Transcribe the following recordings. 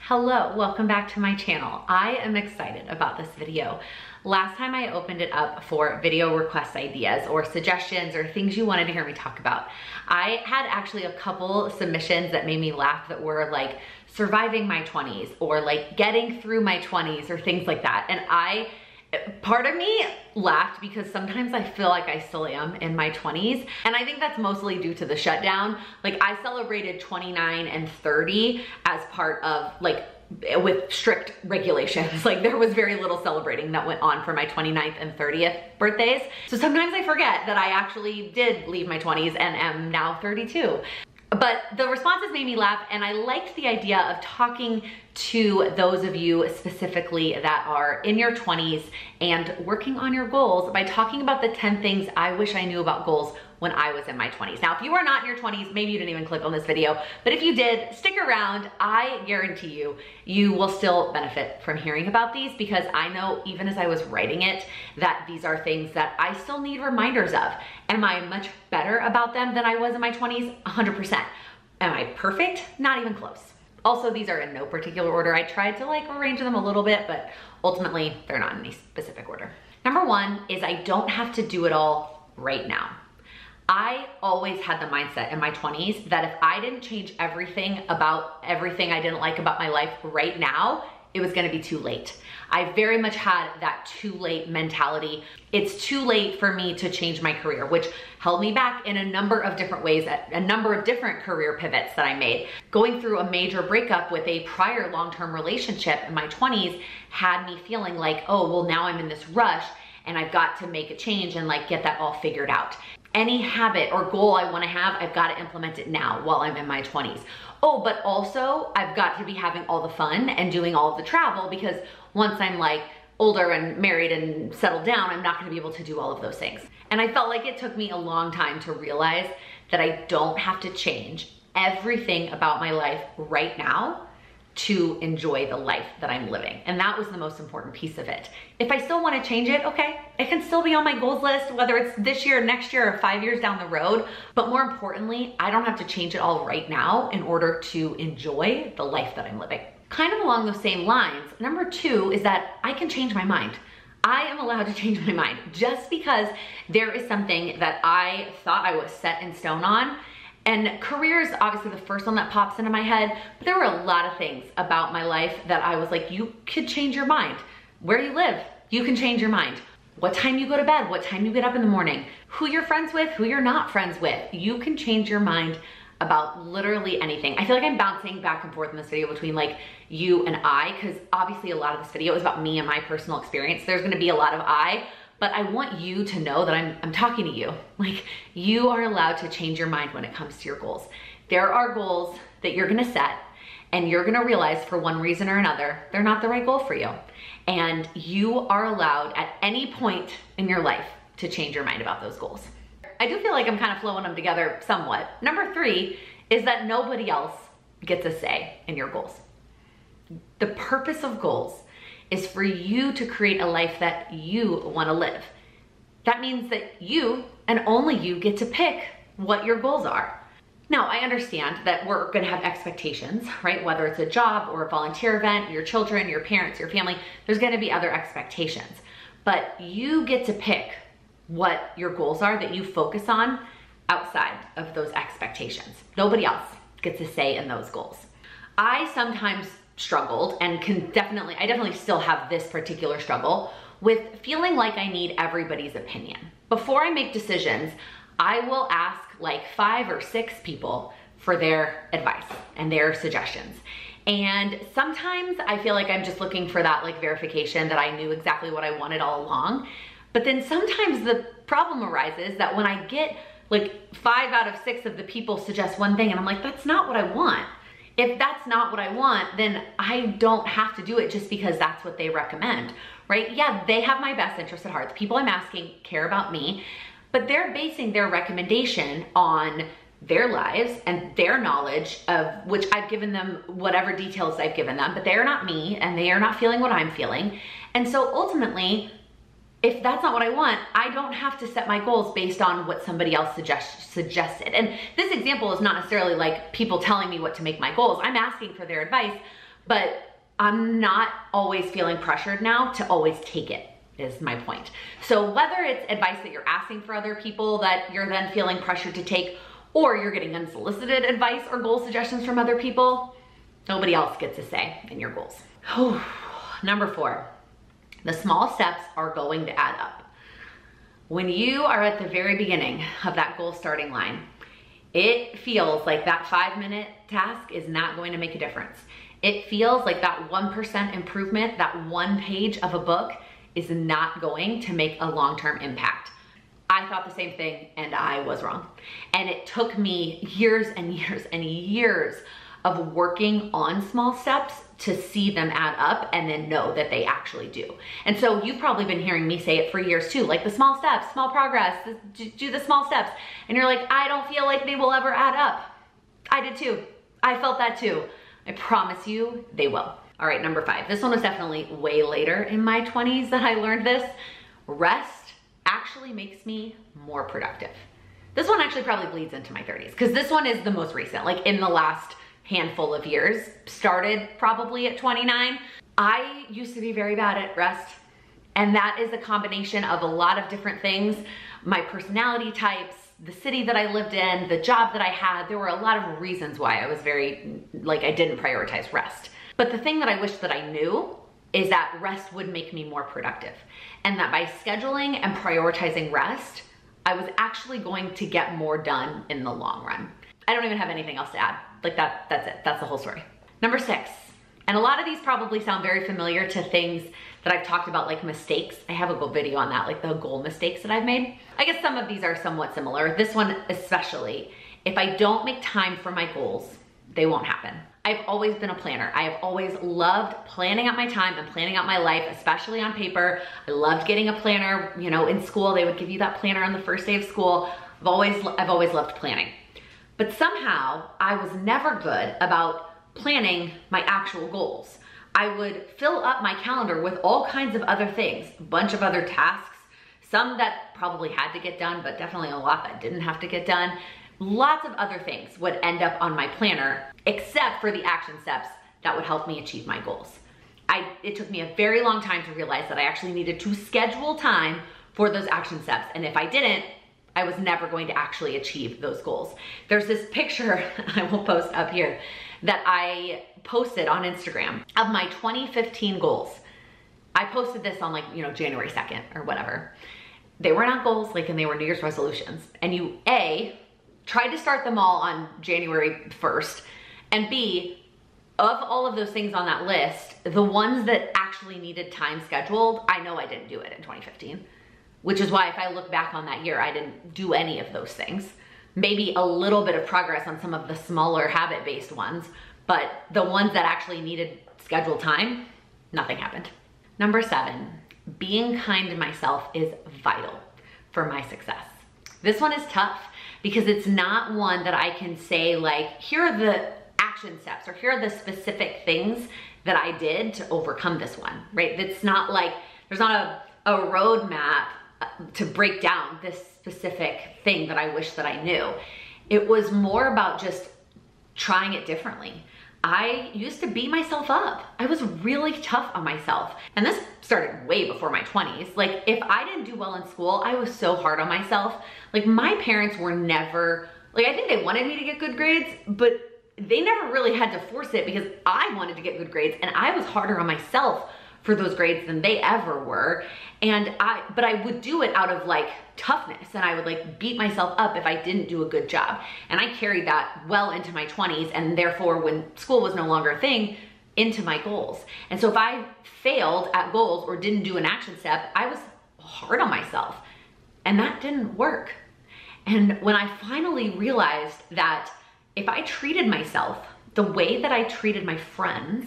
Hello, welcome back to my channel. I am excited about this video. Last time I opened it up for video request ideas or suggestions or things you wanted to hear me talk about. I had actually a couple submissions that made me laugh that were like surviving my 20s or like getting through my 20s or things like that. And part of me laughed because sometimes I feel like I still am in my 20s. And I think that's mostly due to the shutdown. Like I celebrated 29 and 30 as part of with strict regulations. Like there was very little celebrating that went on for my 29th and 30th birthdays. So sometimes I forget that I actually did leave my 20s and am now 32. But the responses made me laugh, and I liked the idea of talking to those of you specifically that are in your 20s and working on your goals by talking about the 10 things I wish I knew about goals when I was in my 20s. Now, if you are not in your 20s, maybe you didn't even click on this video, but if you did, stick around. I guarantee you, you will still benefit from hearing about these, because I know even as I was writing it, that these are things that I still need reminders of. Am I much better about them than I was in my 20s? 100%. Am I perfect? Not even close. Also, these are in no particular order. I tried to arrange them a little bit, but ultimately they're not in any specific order. Number one is I don't have to do it all right now. I always had the mindset in my 20s that if I didn't change everything about everything I didn't like about my life right now, it was gonna be too late. I very much had that too late mentality. It's too late for me to change my career, which held me back in a number of different ways, a number of different career pivots that I made. Going through a major breakup with a prior long-term relationship in my 20s had me feeling like, oh, well, now I'm in this rush and I've got to make a change and get that all figured out. Any habit or goal I wanna have, I've gotta implement it now while I'm in my 20s. Oh, but also I've got to be having all the fun and doing all of the travel, because once I'm older and married and settled down, I'm not gonna be able to do all of those things. And I felt like it took me a long time to realize that I don't have to change everything about my life right now to enjoy the life that I'm living. And that was the most important piece of it. If I still wanna change it, okay, it can still be on my goals list, whether it's this year, next year, or 5 years down the road. But more importantly, I don't have to change it all right now in order to enjoy the life that I'm living. Kind of along those same lines, number two is that I can change my mind. I am allowed to change my mind. Just because there is something that I thought I was set in stone on, and career is obviously the first one that pops into my head, but there were a lot of things about my life that I was like, you could change your mind. Where you live, you can change your mind. What time you go to bed, what time you get up in the morning, who you're friends with, who you're not friends with. You can change your mind about literally anything. I feel like I'm bouncing back and forth in this video between you and I, because obviously a lot of this video is about me and my personal experience. There's gonna be a lot of I, but I want you to know that I'm talking to you. You are allowed to change your mind when it comes to your goals. There are goals that you're gonna set and you're gonna realize for one reason or another, they're not the right goal for you. And you are allowed at any point in your life to change your mind about those goals. I do feel like I'm kind of flowing them together somewhat. Number three is that nobody else gets a say in your goals. The purpose of goals is for you to create a life that you want to live. That means that you and only you get to pick what your goals are. Now, I understand that we're gonna have expectations, right? Whether it's a job or a volunteer event, your children, your parents, your family, there's gonna be other expectations. But you get to pick what your goals are that you focus on outside of those expectations. Nobody else gets a say in those goals. I sometimes struggled and I definitely still have this particular struggle with feeling like I need everybody's opinion. Before I make decisions, I will ask 5 or 6 people for their advice and their suggestions. And sometimes I feel like I'm just looking for that verification that I knew exactly what I wanted all along. But then sometimes the problem arises that when I get 5 out of 6 of the people suggest one thing and I'm like, that's not what I want. If that's not what I want, then I don't have to do it just because that's what they recommend, right? Yeah, they have my best interest at heart. The people I'm asking care about me, but they're basing their recommendation on their lives and their knowledge of which I've given them whatever details I've given them, but they're not me and they are not feeling what I'm feeling. And so ultimately, if that's not what I want, I don't have to set my goals based on what somebody else suggested. And this example is not necessarily people telling me what to make my goals. I'm asking for their advice, but I'm not always feeling pressured now to always take it, is my point. So whether it's advice that you're asking for other people that you're then feeling pressured to take, or you're getting unsolicited advice or goal suggestions from other people, nobody else gets a say in your goals. Number 4, the small steps are going to add up. When you are at the very beginning of that goal starting line, it feels like that 5-minute task is not going to make a difference. It feels like that 1% improvement, that 1 page of a book is not going to make a long-term impact. I thought the same thing and I was wrong. And it took me years and years and years of working on small steps to see them add up and then know that they actually do. And so you've probably been hearing me say it for years too, like the small steps, small progress, do the small steps. And you're like, I don't feel like they will ever add up. I did too. I felt that too. I promise you they will. All right, number 5. This one was definitely way later in my 20s that I learned this. Rest actually makes me more productive. This one actually probably bleeds into my 30s because this one is the most recent, like in the last handful of years, started probably at 29. I used to be very bad at rest, and that is a combination of a lot of different things. My personality types, the city that I lived in, the job that I had, there were a lot of reasons why I was I didn't prioritize rest. But the thing that I wish that I knew is that rest would make me more productive, and that by scheduling and prioritizing rest, I was actually going to get more done in the long run. I don't even have anything else to add. Like that's it. That's the whole story. Number 6, and a lot of these probably sound very familiar to things that I've talked about, like mistakes. I have a goal video on that, like the goal mistakes that I've made. I guess some of these are somewhat similar. This one especially, if I don't make time for my goals, they won't happen. I've always been a planner. I have always loved planning out my time and planning out my life, especially on paper. I loved getting a planner. You know, in school, they would give you that planner on the first day of school. I've always loved planning. But somehow I was never good about planning my actual goals. I would fill up my calendar with all kinds of other things, a bunch of other tasks, some that probably had to get done, but definitely a lot that didn't have to get done. Lots of other things would end up on my planner, except for the action steps that would help me achieve my goals. It took me a very long time to realize that I actually needed to schedule time for those action steps. And if I didn't, I was never going to actually achieve those goals. There's this picture I will post up here that I posted on Instagram of my 2015 goals. I posted this on January 2nd or whatever. They were not goals, and they were New Year's resolutions. And you A, tried to start them all on January 1st, and B, of all of those things on that list, the ones that actually needed time scheduled, I know I didn't do it in 2015. Which is why if I look back on that year, I didn't do any of those things. Maybe a little bit of progress on some of the smaller habit-based ones, but the ones that actually needed scheduled time, nothing happened. Number 7, being kind to myself is vital for my success. This one is tough because it's not one that I can say here are the action steps or here are the specific things that I did to overcome this one, right? It's not there's not a roadmap to break down this specific thing that I wish that I knew. It was more about just trying it differently. I used to beat myself up. I was really tough on myself. And this started way before my 20s. If I didn't do well in school, I was so hard on myself. My parents were never, I think they wanted me to get good grades, but they never really had to force it because I wanted to get good grades and I was harder on myself for those grades than they ever were. But I would do it out of toughness, and I would beat myself up if I didn't do a good job. And I carried that well into my 20s, and therefore when school was no longer a thing, into my goals. And so if I failed at goals or didn't do an action step, I was hard on myself, and that didn't work. And when I finally realized that if I treated myself the way that I treated my friends,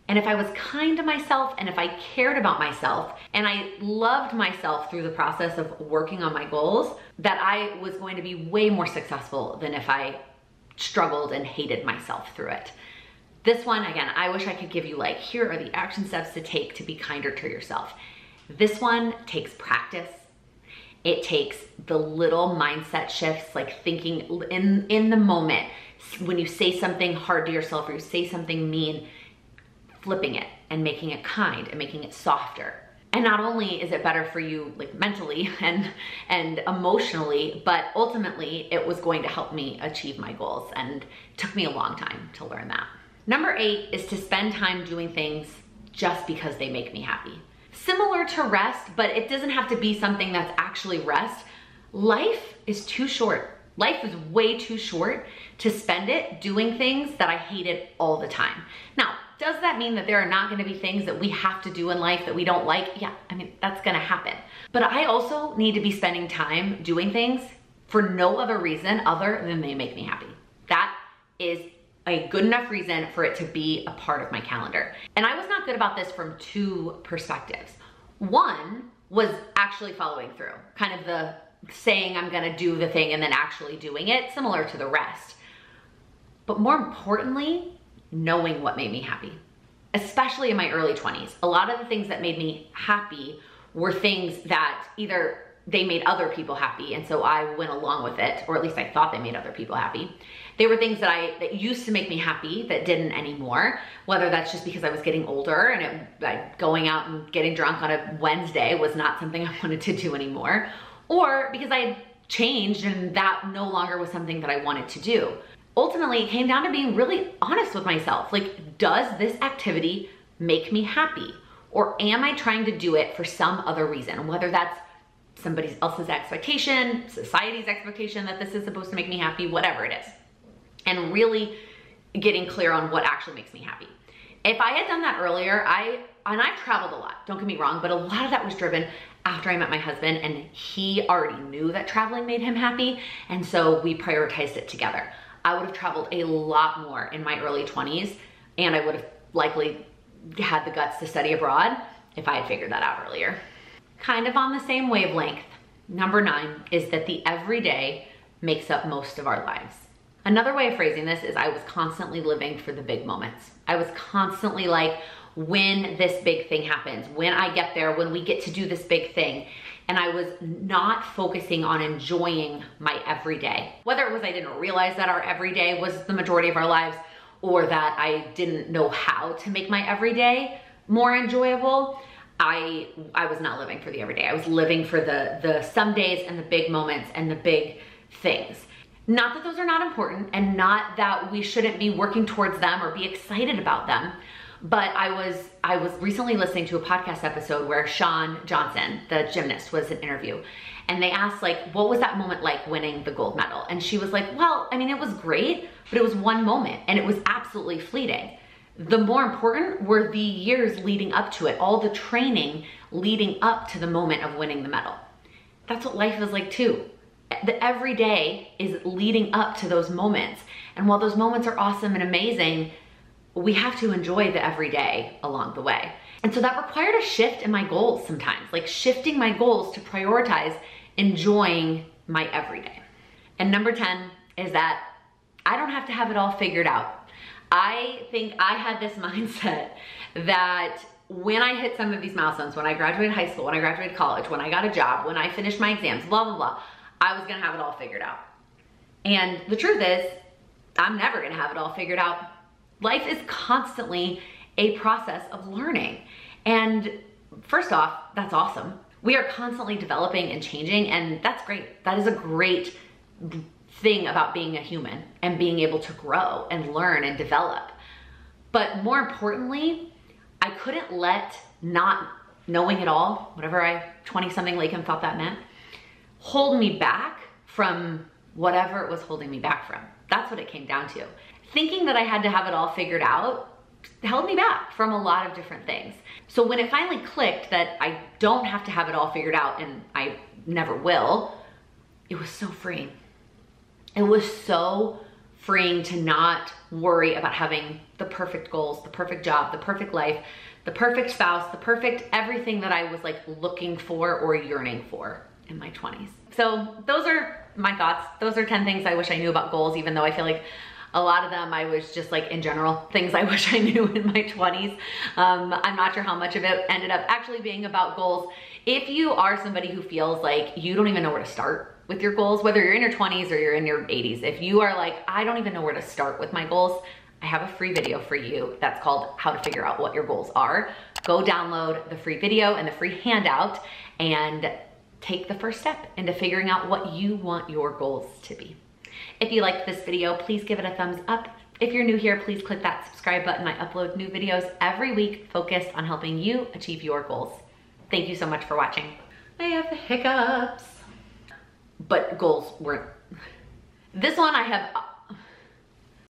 and if I was kind to myself, and if I cared about myself, and I loved myself through the process of working on my goals, that I was going to be way more successful than if I struggled and hated myself through it. This one, again, I wish I could give you here are the action steps to take to be kinder to yourself. This one takes practice. It takes the little mindset shifts, thinking in the moment. When you say something hard to yourself or you say something mean, flipping it and making it kind and making it softer. And not only is it better for you like mentally and emotionally, but ultimately it was going to help me achieve my goals, and it took me a long time to learn that. Number 8 is to spend time doing things just because they make me happy. Similar to rest, but it doesn't have to be something that's actually rest. Life is too short. Life is way too short to spend it doing things that I hated all the time. Now, does that mean that there are not gonna be things that we have to do in life that we don't like? Yeah, I mean, that's gonna happen. But I also need to be spending time doing things for no other reason other than they make me happy. That is a good enough reason for it to be a part of my calendar. And I was not good about this from 2 perspectives. One was actually following through, kind of the saying I'm gonna do the thing and then actually doing it, similar to the rest. But more importantly, knowing what made me happy, especially in my early 20s. A lot of the things that made me happy were things that either they made other people happy, and so I went along with it, or at least I thought they made other people happy. They were things that used to make me happy that didn't anymore, whether that's just because I was getting older and going out and getting drunk on a Wednesday was not something I wanted to do anymore, or because I had changed and that no longer was something that I wanted to do. Ultimately, it came down to being really honest with myself. Like, does this activity make me happy? Or am I trying to do it for some other reason? Whether that's somebody else's expectation, society's expectation that this is supposed to make me happy, whatever it is. And really getting clear on what actually makes me happy. If I had done that earlier, I've traveled a lot, don't get me wrong, but a lot of that was driven after I met my husband, and he already knew that traveling made him happy, and so we prioritized it together. I would have traveled a lot more in my early 20s, and I would have likely had the guts to study abroad if I had figured that out earlier. Kind of on the same wavelength, number 9 is that the everyday makes up most of our lives. Another way of phrasing this is I was constantly living for the big moments. I was constantly like, when this big thing happens, when I get there, when we get to do this big thing. And I was not focusing on enjoying my everyday. Whether it was I didn't realize that our everyday was the majority of our lives, or that I didn't know how to make my everyday more enjoyable, I was not living for the everyday. I was living for the some days and the big moments and the big things. Not that those are not important, and not that we shouldn't be working towards them or be excited about them. But I was recently listening to a podcast episode where Shawn Johnson, the gymnast, was an interview. And they asked, like, what was that moment like winning the gold medal? And she was like, well, I mean, it was great, but it was one moment and it was absolutely fleeting. The more important were the years leading up to it, all the training leading up to the moment of winning the medal. That's what life is like too. The everyday is leading up to those moments. And while those moments are awesome and amazing, we have to enjoy the everyday along the way. And so that required a shift in my goals sometimes, like shifting my goals to prioritize enjoying my everyday. And number 10 is that I don't have to have it all figured out. I think I had this mindset that when I hit some of these milestones, when I graduated high school, when I graduated college, when I got a job, when I finished my exams, blah, blah, blah, I was gonna have it all figured out. And the truth is, I'm never gonna have it all figured out. Life is constantly a process of learning. And first off, that's awesome. We are constantly developing and changing, and that's great. That is a great thing about being a human and being able to grow and learn and develop. But more importantly, I couldn't let not knowing it all, whatever 20-something Laken thought that meant, hold me back from whatever it was holding me back from. That's what it came down to. Thinking that I had to have it all figured out held me back from a lot of different things. So when it finally clicked that I don't have to have it all figured out, and I never will, it was so freeing. It was so freeing to not worry about having the perfect goals, the perfect job, the perfect life, the perfect spouse, the perfect everything that I was like looking for or yearning for in my 20s. So those are my thoughts. Those are 10 things I wish I knew about goals, even though I feel like a lot of them I was just like, in general, things I wish I knew in my 20s. I'm not sure how much of it ended up actually being about goals. If you are somebody who feels like you don't even know where to start with your goals, whether you're in your 20s or you're in your 80s, if you are like, I don't even know where to start with my goals, I have a free video for you that's called How to Figure Out What Your Goals Are. Go download the free video and the free handout and take the first step into figuring out what you want your goals to be. If you liked this video, please give it a thumbs up. If you're new here, please click that subscribe button. I upload new videos every week focused on helping you achieve your goals. Thank you so much for watching. I have the hiccups, but goals weren't. This one I have